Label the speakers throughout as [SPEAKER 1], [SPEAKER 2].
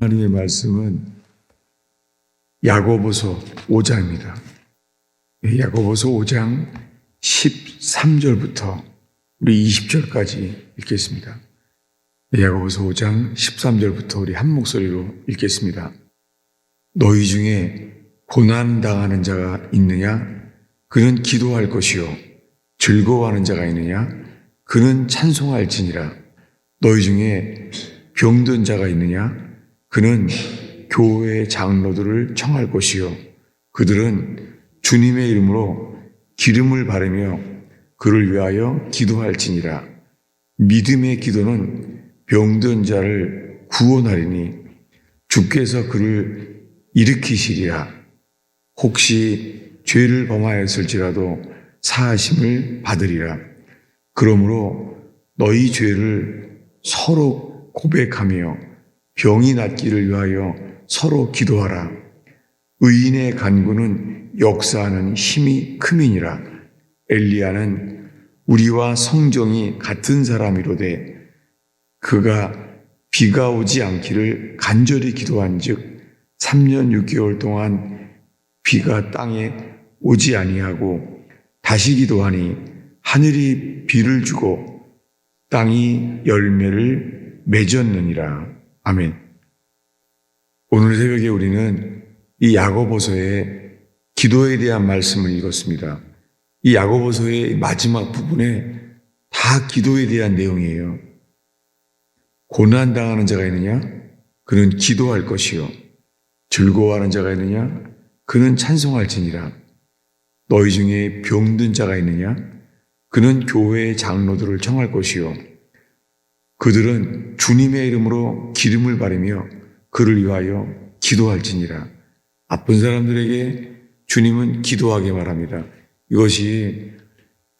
[SPEAKER 1] 하나님의 말씀은 야고보서 5장입니다. 야고보서 5장 13절부터 우리 20절까지 읽겠습니다. 야고보서 5장 13절부터 우리 한 목소리로 읽겠습니다. 너희 중에 고난당하는 자가 있느냐? 그는 기도할 것이요. 즐거워하는 자가 있느냐? 그는 찬송할지니라. 너희 중에 병든 자가 있느냐? 그는 교회의 장로들을 청할 것이요. 그들은 주님의 이름으로 기름을 바르며 그를 위하여 기도할지니라. 믿음의 기도는 병든 자를 구원하리니 주께서 그를 일으키시리라. 혹시 죄를 범하였을지라도 사하심을 받으리라. 그러므로 너희 죄를 서로 고백하며 병이 낫기를 위하여 서로 기도하라. 의인의 간구는 역사하는 힘이 큼이니라. 엘리야는 우리와 성정이 같은 사람이로되 그가 비가 오지 않기를 간절히 기도한즉 3년 6개월 동안 비가 땅에 오지 아니하고 다시 기도하니 하늘이 비를 주고 땅이 열매를 맺었느니라. 아멘. 오늘 새벽에 우리는 이 야고보서의 기도에 대한 말씀을 읽었습니다. 이 야고보서의 마지막 부분에 다 기도에 대한 내용이에요. 고난당하는 자가 있느냐? 그는 기도할 것이요. 즐거워하는 자가 있느냐? 그는 찬송할지니라. 너희 중에 병든 자가 있느냐? 그는 교회의 장로들을 청할 것이요. 그들은 주님의 이름으로 기름을 바르며 그를 위하여 기도할지니라. 아픈 사람들에게 주님은 기도하게 말합니다. 이것이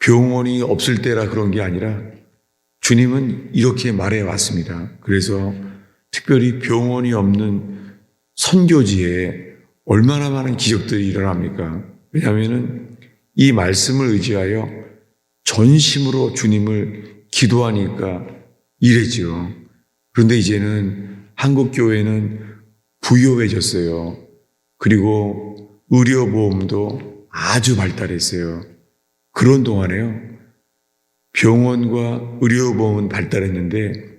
[SPEAKER 1] 병원이 없을 때라 그런 게 아니라 주님은 이렇게 말해 왔습니다. 그래서 특별히 병원이 없는 선교지에 얼마나 많은 기적들이 일어납니까? 왜냐하면 이 말씀을 의지하여 전심으로 주님을 기도하니까 이랬지요. 그런데 이제는 한국 교회는 부유해졌어요. 그리고 의료보험도 아주 발달했어요. 그런 동안에요. 병원과 의료보험은 발달했는데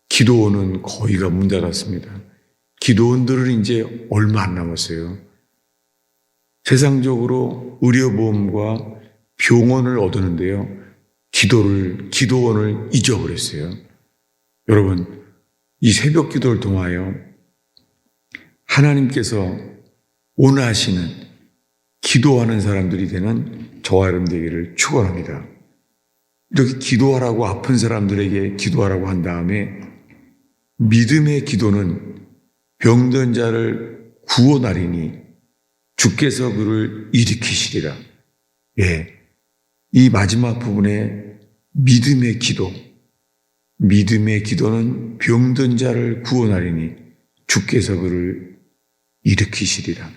[SPEAKER 1] 기도원은 거의가 문 닫았습니다. 기도원들은 이제 얼마 안 남았어요. 세상적으로 의료보험과 병원을 얻었는데요. 기도원을 잊어버렸어요. 여러분, 이 새벽 기도를 통하여 하나님께서 원하시는 기도하는 사람들이 되는 저와 여러분 되기를 축원합니다. 이렇게 기도하라고 아픈 사람들에게 기도하라고 한 다음에 믿음의 기도는 병든 자를 구원하리니 주께서 그를 일으키시리라. 예, 이 마지막 부분에 믿음의 기도는 병든 자를 구원하리니 주께서 그를 일으키시리라.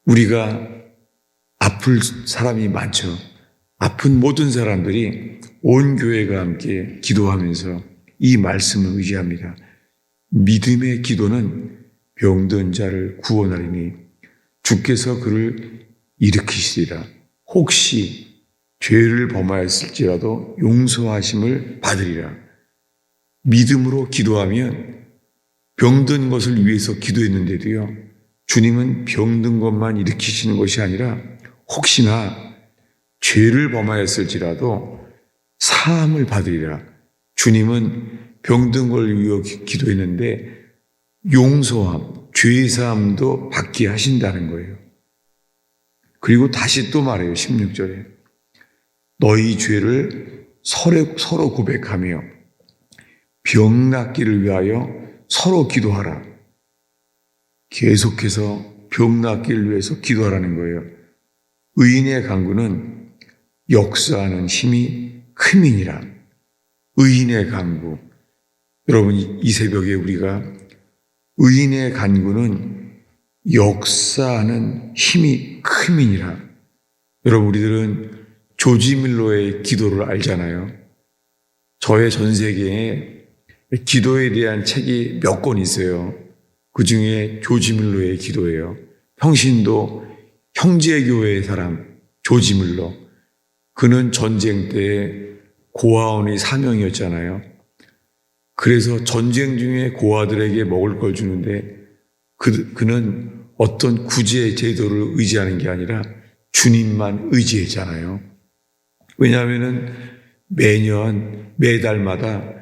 [SPEAKER 1] 우리가 아플 사람이 많죠. 아픈 모든 사람들이 온 교회가 함께 기도하면서 이 말씀을 의지합니다. 믿음의 기도는 병든 자를 구원하리니 주께서 그를 일으키시리라. 혹시 죄를 범하였을지라도 용서하심을 받으리라. 믿음으로 기도하면 병든 것을 위해서 기도했는데도요, 주님은 병든 것만 일으키시는 것이 아니라 혹시나 죄를 범하였을지라도 사함을 받으리라. 주님은 병든 걸 위해 기도했는데 용서함, 죄사함도 받게 하신다는 거예요. 그리고 다시 또 말해요. 16절에 너희 죄를 서로 고백하며 병 낫기를 위하여 서로 기도하라. 계속해서 병 낫기를 위해서 기도하라는 거예요. 의인의 간구는 역사하는 힘이 큼이니라. 의인의 간구. 여러분, 이 새벽에 우리가 의인의 간구는 역사하는 힘이 큼이니라. 여러분, 우리들은 조지 밀러의 기도를 알잖아요. 저의 전 세계에 기도에 대한 책이 몇 권 있어요. 그 중에 조지 밀러의 기도예요. 평신도 형제교회의 사람 조지 밀러. 그는 전쟁 때 고아원이 사명이었잖아요. 그래서 전쟁 중에 고아들에게 먹을 걸 주는데 그는 어떤 구제 제도를 의지하는 게 아니라 주님만 의지했잖아요. 왜냐하면은 매달마다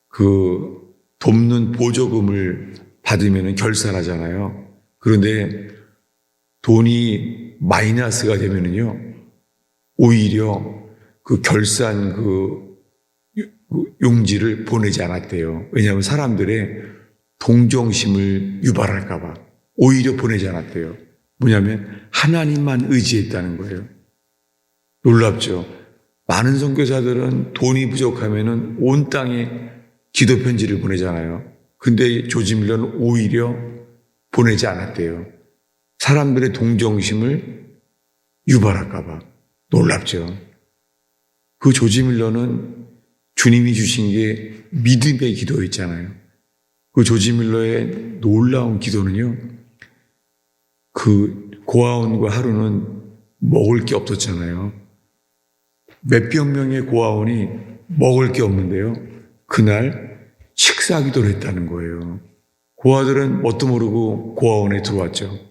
[SPEAKER 1] 그 돕는 보조금을 받으면 결산하잖아요. 그런데 돈이 마이너스가 되면은요, 오히려 그 결산 용지를 보내지 않았대요. 왜냐하면 사람들의 동정심을 유발할까봐 오히려 보내지 않았대요. 뭐냐면 하나님만 의지했다는 거예요. 놀랍죠? 많은 선교사들은 돈이 부족하면은 온 땅에 기도 편지를 보내잖아요. 근데 조지 밀러는 오히려 보내지 않았대요. 사람들의 동정심을 유발할까봐. 놀랍죠? 그 조지 밀러는 주님이 주신 게 믿음의 기도였잖아요. 그 조지 밀러의 놀라운 기도는요, 그 고아원과 하루는 먹을 게 없었잖아요. 몇백 명의 고아원이 먹을 게 없는데요. 그날 식사 기도를 했다는 거예요. 고아들은 뭣도 모르고 고아원에 들어왔죠.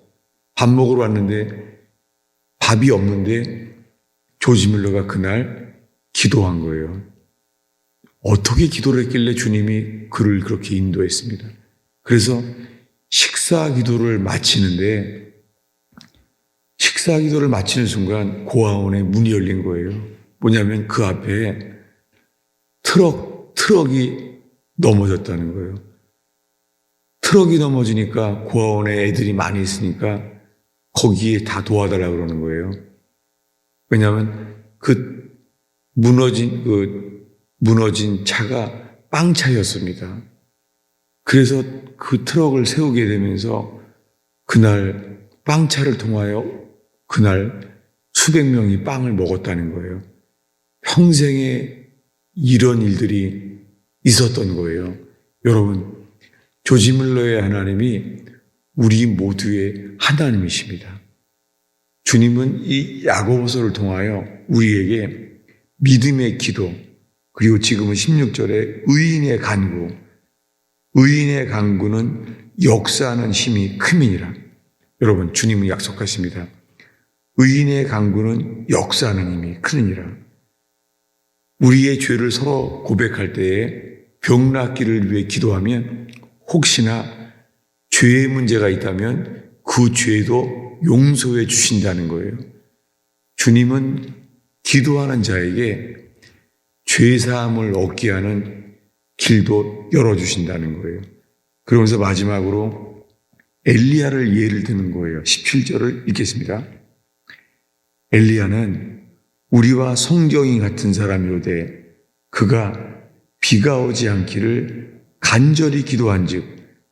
[SPEAKER 1] 밥 먹으러 왔는데 밥이 없는데 조지 밀러가 그날 기도한 거예요. 어떻게 기도를 했길래 주님이 그를 그렇게 인도했습니다. 그래서 식사 기도를 마치는 순간 고아원에 문이 열린 거예요. 뭐냐면 그 앞에 트럭이 넘어졌다는 거예요. 트럭이 넘어지니까 고아원에 애들이 많이 있으니까 거기에 다 도와달라고 그러는 거예요. 왜냐하면 그 무너진 차가 빵차였습니다. 그래서 그 트럭을 세우게 되면서 그날 빵차를 통하여 그날 수백 명이 빵을 먹었다는 거예요. 평생에 이런 일들이 있었던 거예요. 여러분, 조지 밀러의 하나님이 우리 모두의 하나님이십니다. 주님은 이 야고보서를 통하여 우리에게 믿음의 기도, 그리고 지금은 16절에 의인의 간구는 역사하는 힘이 큼이니라. 여러분, 주님은 약속하십니다. 의인의 간구는 역사하는 힘이 크느니라. 우리의 죄를 서로 고백할 때에 병 낫기를 위해 기도하면 혹시나 죄의 문제가 있다면 그 죄도 용서해 주신다는 거예요. 주님은 기도하는 자에게 죄사함을 얻게 하는 길도 열어주신다는 거예요. 그러면서 마지막으로 엘리야를 예를 드는 거예요. 17절을 읽겠습니다. 엘리야는 우리와 성경이 같은 사람이로되 그가 비가 오지 않기를 간절히 기도한즉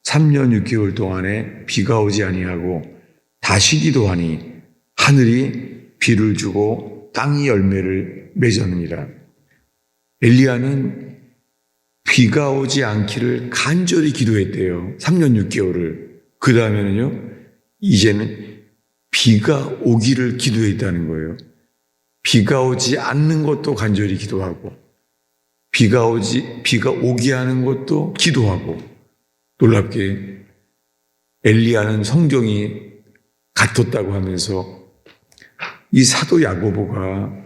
[SPEAKER 1] 3년 6개월 동안에 비가 오지 아니하고 다시 기도하니 하늘이 비를 주고 땅이 열매를 맺었느니라. 엘리야는 비가 오지 않기를 간절히 기도했대요. 3년 6개월을. 그 다음에는요, 이제는 비가 오기를 기도했다는 거예요. 비가 오지 않는 것도 간절히 기도하고, 비가 오게 하는 것도 기도하고, 놀랍게 엘리야는 성경이 같았다고 하면서 이 사도 야고보가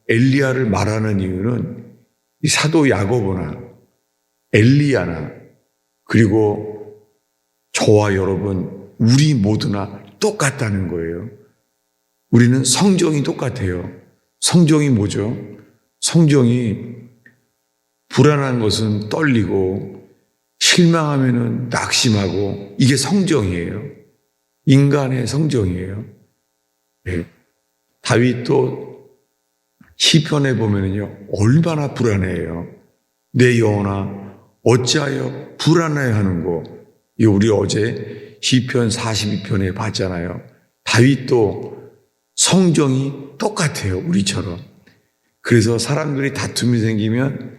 [SPEAKER 1] 엘리야를 말하는 이유는 이 사도 야고보나 엘리야나 그리고 저와 여러분 우리 모두나 똑같다는 거예요. 우리는 성경이 똑같아요. 성경이 뭐죠? 성경이 불안한 것은 떨리고 실망하면은 낙심하고 이게 성경이에요. 인간의 성경이에요. 네. 다윗도 시편에 보면은요, 얼마나 불안해요. 내 영혼아, 어찌하여 불안해 하는고. 우리 어제 시편 42편에 봤잖아요. 다윗도 성정이 똑같아요, 우리처럼. 그래서 사람들이 다툼이 생기면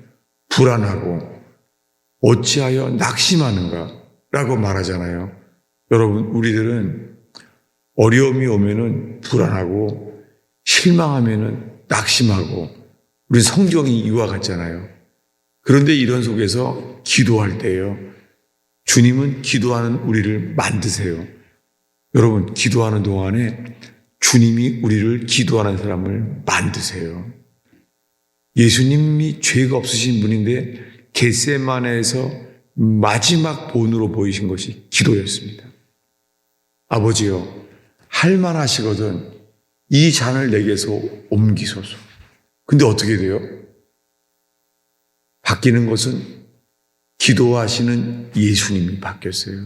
[SPEAKER 1] 불안하고 어찌하여 낙심하는가 라고 말하잖아요. 여러분, 우리들은 어려움이 오면은 불안하고 실망하면은 낙심하고 우리 성경이 이와 같잖아요. 그런데 이런 속에서 기도할 때요, 주님은 기도하는 우리를 만드세요. 여러분, 기도하는 동안에 주님이 우리를 기도하는 사람을 만드세요. 예수님이 죄가 없으신 분인데 겟세마네에서 마지막 본으로 보이신 것이 기도였습니다. 아버지여, 할만하시거든 이 잔을 내게서 옮기소서. 근데 어떻게 돼요? 바뀌는 것은 기도하시는 예수님이 바뀌었어요.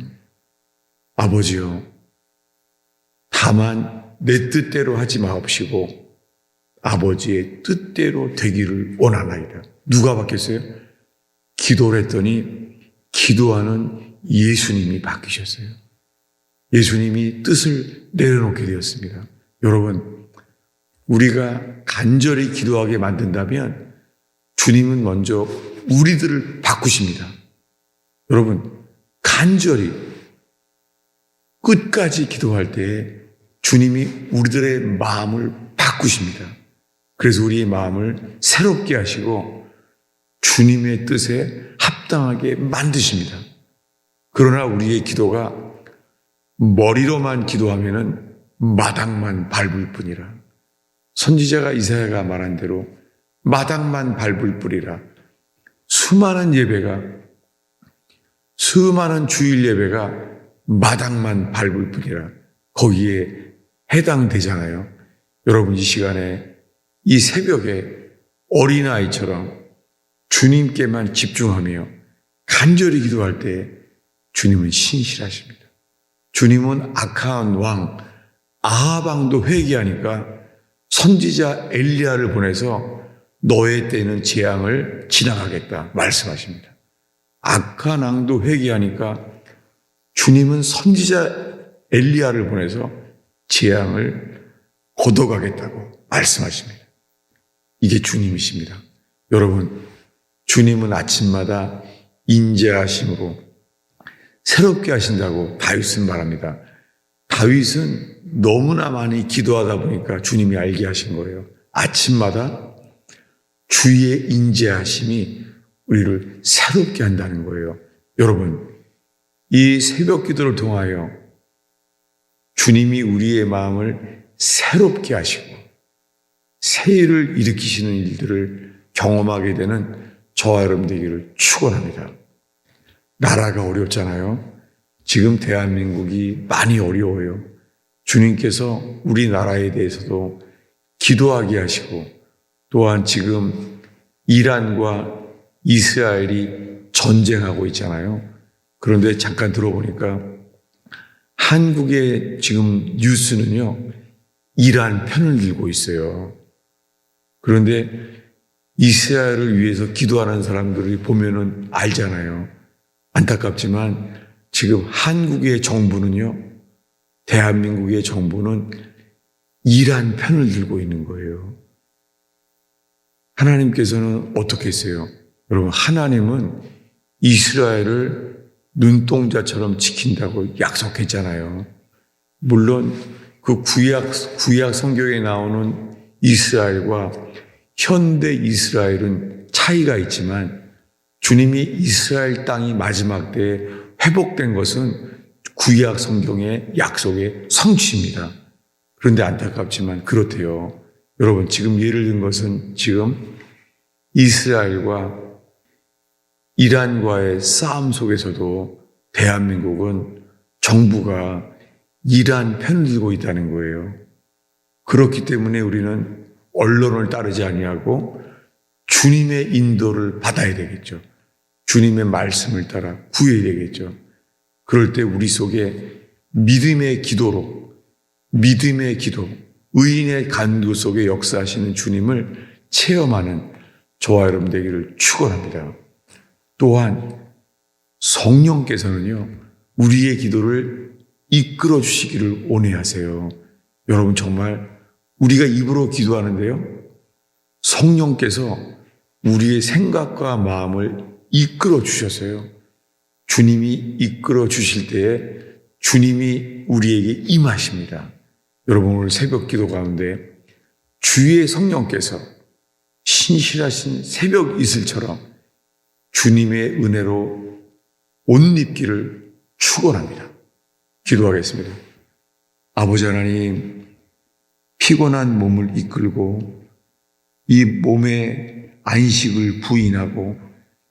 [SPEAKER 1] 아버지여, 다만 내 뜻대로 하지 마옵시고 아버지의 뜻대로 되기를 원하나이다. 누가 바뀌었어요? 기도를 했더니 기도하는 예수님이 바뀌셨어요. 예수님이 뜻을 내려놓게 되었습니다. 여러분, 우리가 간절히 기도하게 만든다면 주님은 먼저 우리들을 바꾸십니다. 여러분, 간절히 끝까지 기도할 때 주님이 우리들의 마음을 바꾸십니다. 그래서 우리의 마음을 새롭게 하시고 주님의 뜻에 합당하게 만드십니다. 그러나 우리의 기도가 머리로만 기도하면은 마당만 밟을 뿐이라. 선지자가 이사야가 말한 대로 마당만 밟을 뿐이라. 수많은 예배가, 수많은 주일 예배가 마당만 밟을 뿐이라. 거기에 해당되잖아요. 여러분, 이 시간에, 이 새벽에 어린아이처럼 주님께만 집중하며 간절히 기도할 때 주님은 신실하십니다. 주님은 악한 왕 아합 왕도 회개하니까 선지자 엘리야를 보내서 너의 때는 재앙을 지나가겠다 말씀하십니다. 악한 왕도 회개하니까 주님은 선지자 엘리야를 보내서 재앙을 걷어가겠다고 말씀하십니다. 이게 주님이십니다. 여러분, 주님은 아침마다 인자하심으로 새롭게 하신다고 다윗은 말합니다. 다윗은 너무나 많이 기도하다 보니까 주님이 알게 하신 거예요. 아침마다 주의 인자하심이 우리를 새롭게 한다는 거예요. 여러분, 이 새벽 기도를 통하여 주님이 우리의 마음을 새롭게 하시고 새 일을 일으키시는 일들을 경험하게 되는 저와 여러분 되기를 축원합니다. 나라가 어렵잖아요. 지금 대한민국이 많이 어려워요. 주님께서 우리나라에 대해서도 기도하게 하시고 또한 지금 이란과 이스라엘이 전쟁하고 있잖아요. 그런데 잠깐 들어보니까 한국의 지금 뉴스는요, 이란 편을 들고 있어요. 그런데 이스라엘을 위해서 기도하는 사람들이 보면은 알잖아요. 안타깝지만 지금 한국의 정부는요, 대한민국의 정부는 이란 편을 들고 있는 거예요. 하나님께서는 어떻게 했어요? 여러분, 하나님은 이스라엘을 눈동자처럼 지킨다고 약속했잖아요. 물론 그 구약 성경에 나오는 이스라엘과 현대 이스라엘은 차이가 있지만 주님이 이스라엘 땅이 마지막 때에 회복된 것은 구약 성경의 약속의 성취입니다. 그런데 안타깝지만 그렇대요. 여러분, 지금 예를 든 것은 지금 이스라엘과 이란과의 싸움 속에서도 대한민국은 정부가 이란 편을 들고 있다는 거예요. 그렇기 때문에 우리는 언론을 따르지 아니하고 주님의 인도를 받아야 되겠죠. 주님의 말씀을 따라 구해야 되겠죠. 그럴 때 우리 속에 믿음의 기도로, 믿음의 기도, 의인의 간구 속에 역사하시는 주님을 체험하는 저와 여러분 되기를 축원합니다. 또한 성령께서는요, 우리의 기도를 이끌어 주시기를 원해하세요. 여러분, 정말 우리가 입으로 기도하는데요, 성령께서 우리의 생각과 마음을 이끌어 주셔서요. 주님이 이끌어 주실 때에 주님이 우리에게 임하십니다. 여러분, 오늘 새벽 기도 가운데 주의 성령께서 신실하신 새벽 이슬처럼 주님의 은혜로 옷 입기를 축원합니다. 기도하겠습니다. 아버지 하나님, 피곤한 몸을 이끌고 이 몸에 안식을 부인하고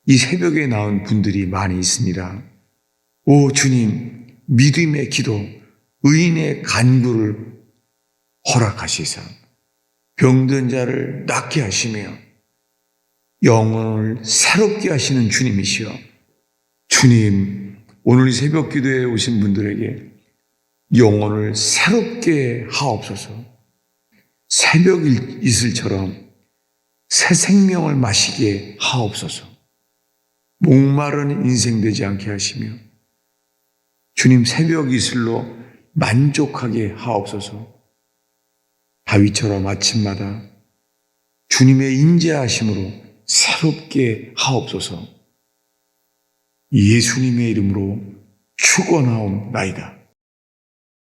[SPEAKER 1] 이 새벽에 나온 분들이 많이 있습니다. 오 주님, 믿음의 기도, 의인의 간구를 허락하시사 병든 자를 낫게 하시며 영혼을 새롭게 하시는 주님이시여, 주님, 오늘 이 새벽 기도에 오신 분들에게 영혼을 새롭게 하옵소서. 새벽 이슬처럼 새 생명을 마시게 하옵소서. 목마른 인생 되지 않게 하시며 주님, 새벽 이슬로 만족하게 하옵소서. 다윗처럼 아침마다 주님의 인자하심으로 새롭게 하옵소서. 예수님의 이름으로 축원하옵나이다.